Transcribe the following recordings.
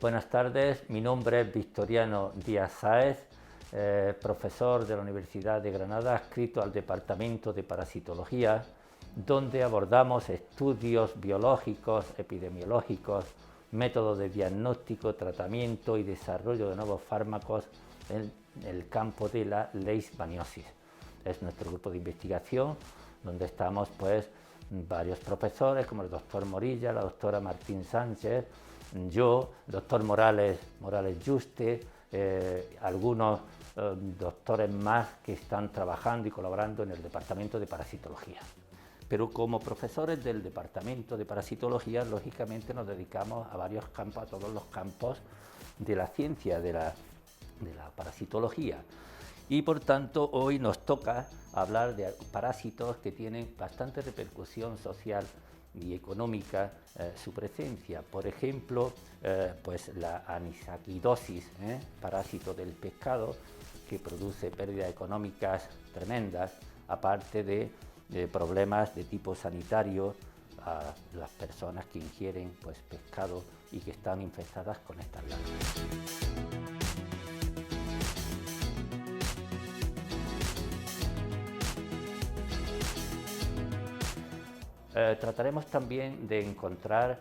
Buenas tardes, mi nombre es Victoriano Díaz Sáez, profesor de la Universidad de Granada, adscrito al Departamento de Parasitología, donde abordamos estudios biológicos, epidemiológicos, métodos de diagnóstico, tratamiento y desarrollo de nuevos fármacos en el campo de la leishmaniosis. Es nuestro grupo de investigación donde estamos varios profesores como el doctor Morilla, la doctora Martín Sánchez, yo, doctor Morales Juste, algunos doctores más que están trabajando y colaborando en el Departamento de Parasitología. Pero como profesores del Departamento de Parasitología, lógicamente nos dedicamos a varios campos, a todos los campos de la ciencia de la parasitología. Y por tanto hoy nos toca hablar de parásitos que tienen bastante repercusión social y económica su presencia. Por ejemplo, la anisakidosis, parásito del pescado, que produce pérdidas económicas tremendas, aparte de problemas de tipo sanitario a las personas que ingieren pescado y que están infectadas con estas larvas. Trataremos también de encontrar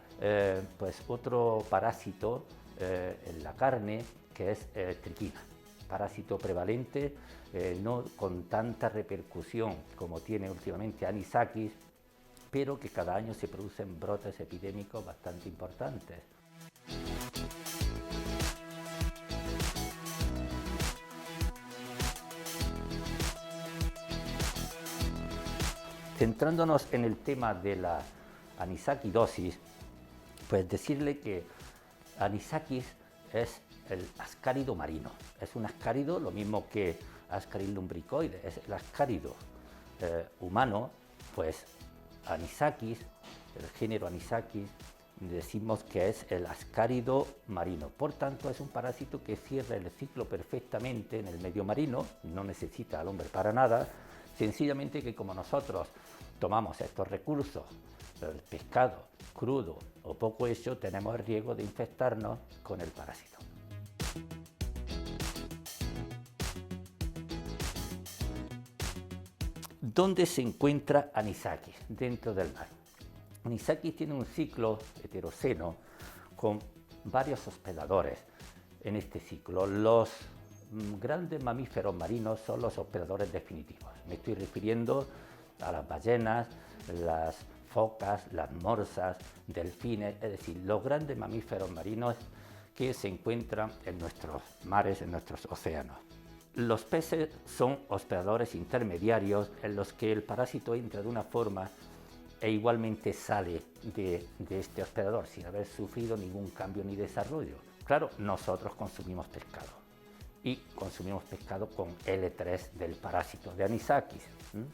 otro parásito en la carne, que es triquina, parásito prevalente, no con tanta repercusión como tiene últimamente anisakis, pero que cada año se producen brotes epidémicos bastante importantes. Centrándonos en el tema de la anisakidosis, pues decirle que anisakis es el ascárido marino. Es un ascárido, lo mismo que Ascaris lumbricoides, es el ascárido humano, pues anisakis, el género anisakis, decimos que es el ascárido marino. Por tanto, es un parásito que cierra el ciclo perfectamente en el medio marino, no necesita al hombre para nada, sencillamente que como nosotros tomamos estos recursos, el pescado crudo o poco hecho, tenemos el riesgo de infectarnos con el parásito. ¿Dónde se encuentra anisakis? Dentro del mar. Anisakis tiene un ciclo heteroceno con varios hospedadores en este ciclo. Los grandes mamíferos marinos son los hospedadores definitivos. Me estoy refiriendo a las ballenas, las focas, las morsas, delfines, es decir, los grandes mamíferos marinos que se encuentran en nuestros mares, en nuestros océanos. Los peces son hospedadores intermediarios en los que el parásito entra de una forma e igualmente sale de este hospedador sin haber sufrido ningún cambio ni desarrollo. Claro, nosotros consumimos pescado y consumimos pescado con L3 del parásito de anisakis.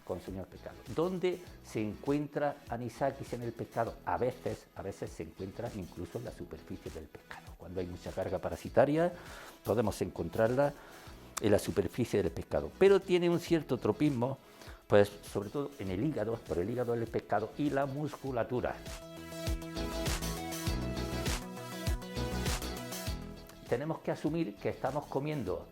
Consumimos pescado. ¿Dónde se encuentra anisakis en el pescado? A veces se encuentra incluso en la superficie del pescado. Cuando hay mucha carga parasitaria podemos encontrarla en la superficie del pescado, pero tiene un cierto tropismo, pues sobre todo en el hígado, por el hígado del pescado y la musculatura. Tenemos que asumir que estamos comiendo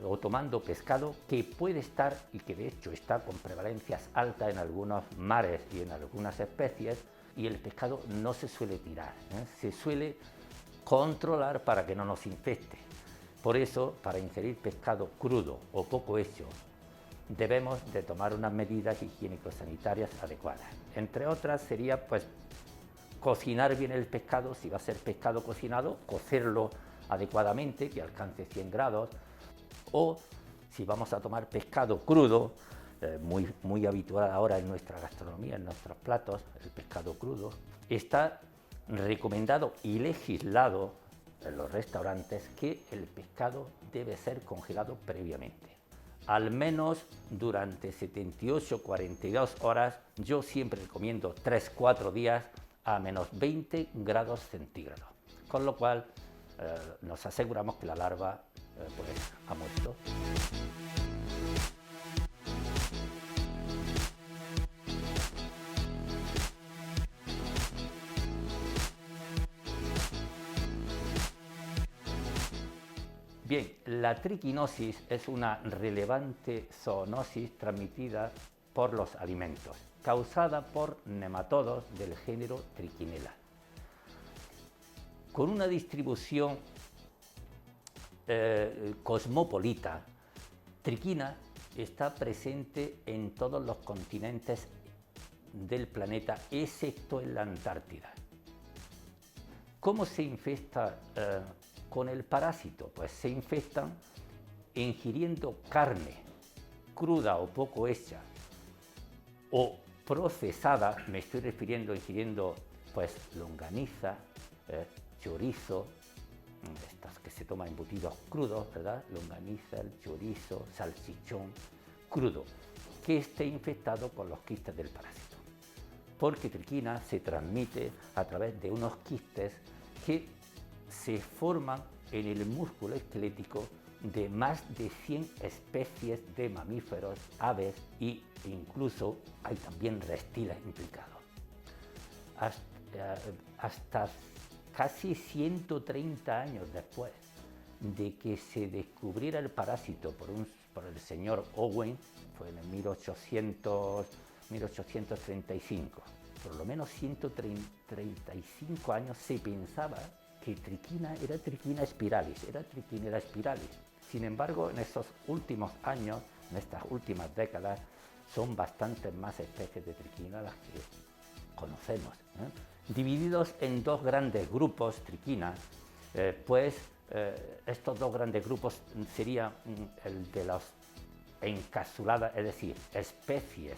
o tomando pescado que puede estar y que de hecho está con prevalencias altas en algunos mares y en algunas especies, y el pescado no se suele tirar, se suele controlar para que no nos infecte. Por eso, para ingerir pescado crudo o poco hecho, debemos de tomar unas medidas higiénico-sanitarias adecuadas. Entre otras sería cocinar bien el pescado. Si va a ser pescado cocinado, cocerlo adecuadamente, que alcance 100 grados, o si vamos a tomar pescado crudo, muy habitual ahora en nuestra gastronomía, en nuestros platos, el pescado crudo, está recomendado y legislado en los restaurantes que el pescado debe ser congelado previamente. Al menos durante 78-42 horas, yo siempre recomiendo 3-4 días a menos 20 grados centígrados, con lo cual nos aseguramos que la larva ha muerto. Bien, la triquinosis es una relevante zoonosis transmitida por los alimentos, causada por nematodos del género Trichinella. Con una distribución cosmopolita, triquina está presente en todos los continentes del planeta, excepto en la Antártida. ¿Cómo se infesta con el parásito? Pues se infestan ingiriendo carne cruda o poco hecha o procesada, me estoy refiriendo ingiriendo pues longaniza, chorizo, estas que se toman embutidos crudos, ¿verdad? Longaniza, el chorizo, salchichón crudo, que esté infectado con los quistes del parásito. Porque triquina se transmite a través de unos quistes que se forman en el músculo esquelético de más de 100 especies de mamíferos, aves e incluso hay también reptiles implicados. Hasta casi 130 años después de que se descubriera el parásito por el señor Owen, fue en el 1835, por lo menos 135 años se pensaba que triquina era Triquina spiralis, era Trichinella spiralis. Sin embargo, en estos últimos años, en estas últimas décadas, son bastantes más especies de triquina las que conocemos, divididos en dos grandes grupos, triquina, estos dos grandes grupos serían el de las encapsuladas, es decir, especies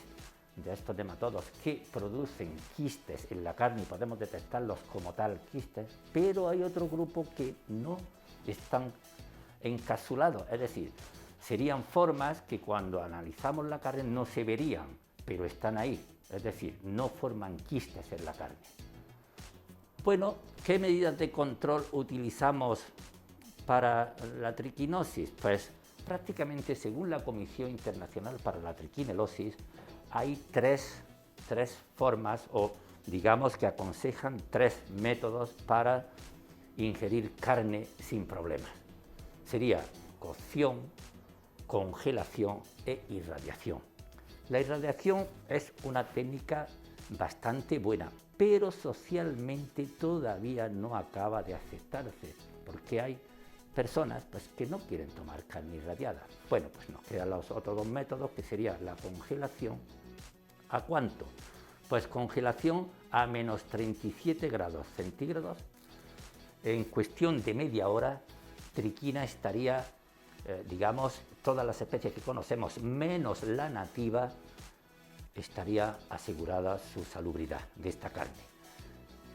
de estos nematodos que producen quistes en la carne y podemos detectarlos como tal quistes, pero hay otro grupo que no están encapsulados, es decir, serían formas que cuando analizamos la carne no se verían, pero están ahí, es decir, no forman quistes en la carne. Bueno, ¿qué medidas de control utilizamos para la triquinosis? Pues prácticamente según la Comisión Internacional para la Triquinelosis hay tres formas o digamos que aconsejan 3 métodos para ingerir carne sin problemas. Sería cocción, congelación e irradiación. La irradiación es una técnica bastante buena, pero socialmente todavía no acaba de aceptarse, porque hay personas pues, que no quieren tomar carne irradiada. Bueno, pues nos quedan los otros 2 métodos, que sería la congelación. ¿A cuánto? Pues congelación a menos 37 grados centígrados. En cuestión de media hora, triquina estaría, digamos, todas las especies que conocemos, menos la nativa, estaría asegurada su salubridad de esta carne.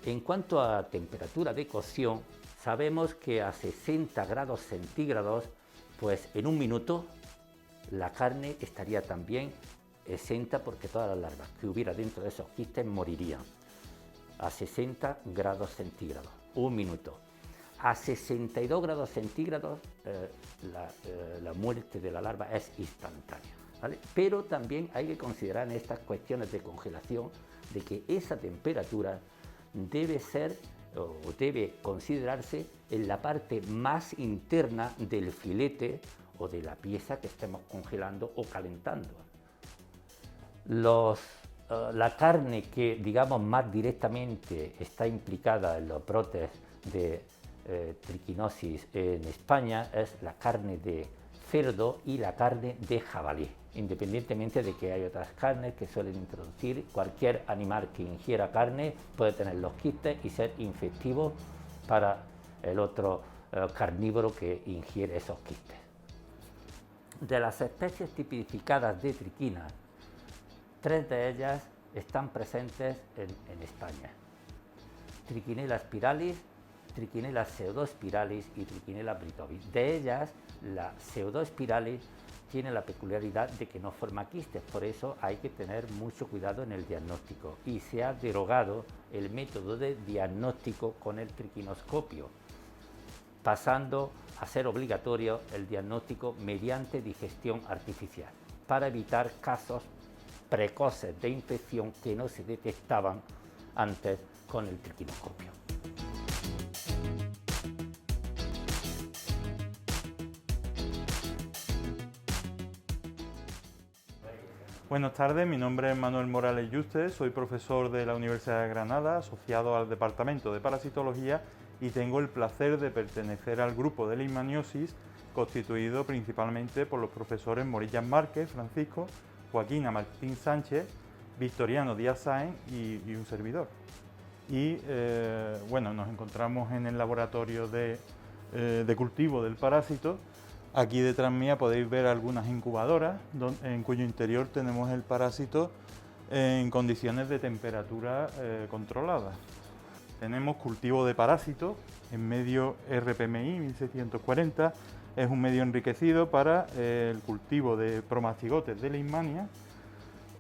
En cuanto a temperatura de cocción, sabemos que a 60 grados centígrados, pues en un minuto, la carne estaría también exenta porque todas las larvas que hubiera dentro de esos quistes morirían. A 60 grados centígrados, un minuto. A 62 grados centígrados la muerte de la larva es instantánea, ¿vale? Pero también hay que considerar en estas cuestiones de congelación de que esa temperatura debe ser o debe considerarse en la parte más interna del filete o de la pieza que estemos congelando o calentando. La carne que, digamos, más directamente está implicada en los brotes de triquinosis en España es la carne de cerdo y la carne de jabalí, independientemente de que hay otras carnes que suelen introducir. Cualquier animal que ingiera carne puede tener los quistes y ser infectivo para el otro carnívoro que ingiere esos quistes. De las especies tipificadas de triquina, 3 de ellas están presentes en España: Trichinella spiralis, Trichinella pseudospiralis y Trichinella britovis. De ellas, la pseudospiralis tiene la peculiaridad de que no forma quistes, por eso hay que tener mucho cuidado en el diagnóstico y se ha derogado el método de diagnóstico con el triquinoscopio, pasando a ser obligatorio el diagnóstico mediante digestión artificial, para evitar casos precoces de infección que no se detectaban antes con el triquinoscopio. Buenas tardes, mi nombre es Manuel Morales Yuste, soy profesor de la Universidad de Granada, asociado al Departamento de Parasitología y tengo el placer de pertenecer al grupo de leishmaniosis constituido principalmente por los profesores Morillas Márquez, Francisco, Joaquina Martín Sánchez, Victoriano Díaz Sáenz y un servidor. Y bueno, nos encontramos en el laboratorio de cultivo del parásito. Aquí detrás mía podéis ver algunas incubadoras en cuyo interior tenemos el parásito en condiciones de temperatura controladas. Tenemos cultivo de parásitos en medio RPMI 1640, es un medio enriquecido para el cultivo de promastigotes de Leishmania.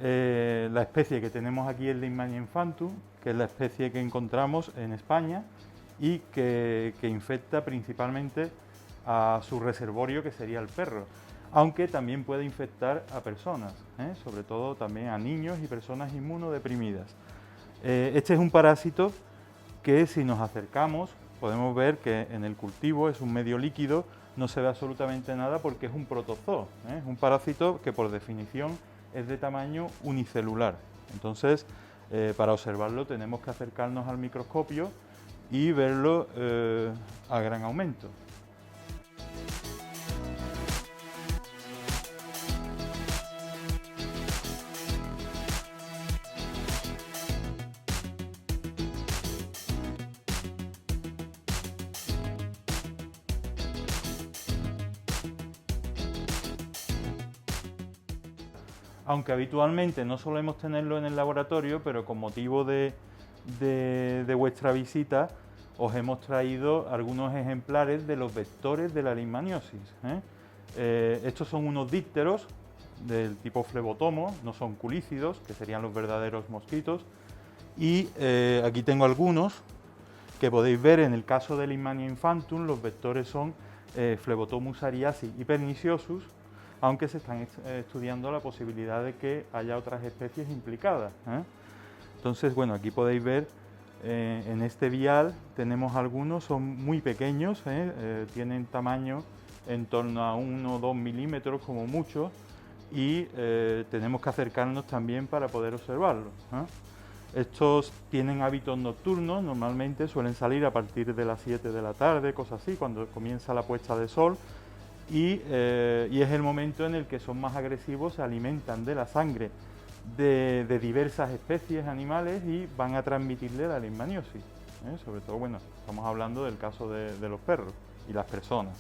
La especie que tenemos aquí es Leishmania infantum, que es la especie que encontramos en España y que infecta principalmente a su reservorio, que sería el perro, aunque también puede infectar a personas, sobre todo también a niños y personas inmunodeprimidas. Este es un parásito que, si nos acercamos, podemos ver que en el cultivo es un medio líquido, no se ve absolutamente nada porque es un protozoo, es un parásito que por definición es de tamaño unicelular. Entonces, para observarlo tenemos que acercarnos al microscopio y verlo a gran aumento. Aunque habitualmente no solemos tenerlo en el laboratorio, pero con motivo de vuestra visita os hemos traído algunos ejemplares de los vectores de la leishmaniosis. Estos son unos dípteros del tipo flebotomo, no son culícidos, que serían los verdaderos mosquitos, y aquí tengo algunos que podéis ver. En el caso de Leishmania infantum, los vectores son Flebotomus ariasi y perniciosus, aunque se están estudiando la posibilidad de que haya otras especies implicadas. Entonces, bueno, aquí podéis ver en este vial tenemos algunos, son muy pequeños, tienen tamaño en torno a 1 o 2 milímetros como mucho, y tenemos que acercarnos también para poder observarlos. Estos tienen hábitos nocturnos, normalmente suelen salir a partir de las 7 de la tarde, cosas así, cuando comienza la puesta de sol, y es el momento en el que son más agresivos, se alimentan de la sangre de diversas especies animales y van a transmitirle la leishmaniosis. Sobre todo, bueno, estamos hablando del caso de los perros y las personas.